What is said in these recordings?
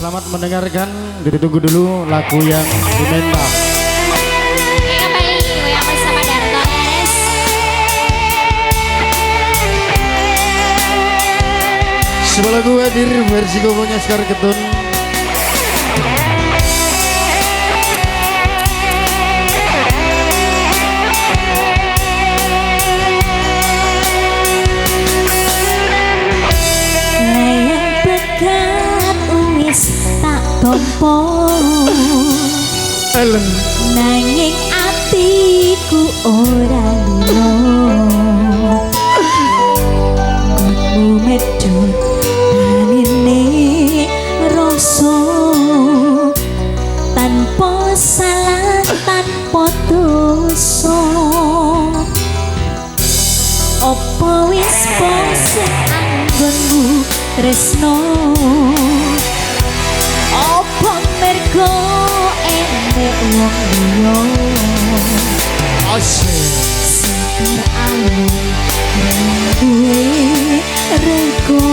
Selamat mendengarkan. Ditunggu dulu lagu yang diminta. Yang bersama Darto Eres. Sebuah lagu hadir versi komonya Sekar Ketun. Tompo Ellen nanging atiku ora lino Godmu medhot tanine rasa tanpa salah tanpa dosa opo wis pose anggonmu tresno opo mergo enek wong liya asyik Sekar aku duwe rego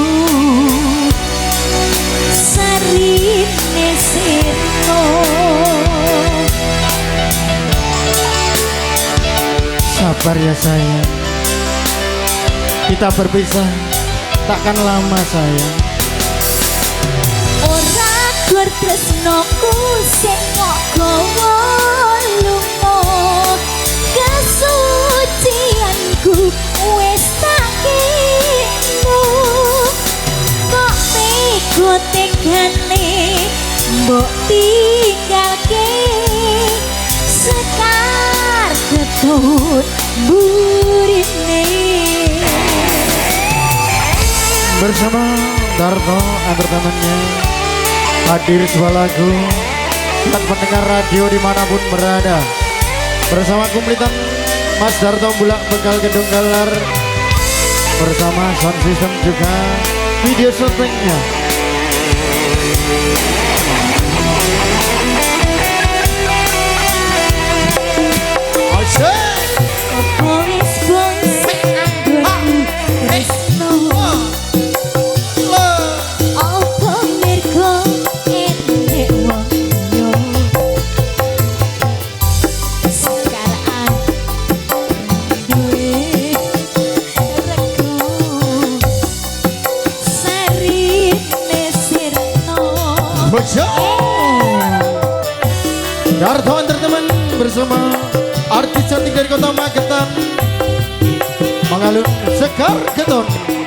sarine sirno sabar ya sayang, kita berpisah takkan lama sayang. ora gur tresnoku sing kok gawa lunga kesucianku wis tak kino kok mego tegane mbok tinggalke Sekar Ketut burine Bersama Darto entertainmentnya hadir sebuah lagu buat pendengar radio dimanapun berada. Bersama kumpulan Mas Darto Bulak Bekal Gedung Galar, bersama sound system juga video syutingnya. opo wis bose anggonmu tresno opo mergo enek wong liya Sekar aku duwe rego sarine sirno Darto Entertainment bersama artis cantik dari kota Magetan mengalun Sekar Ketun.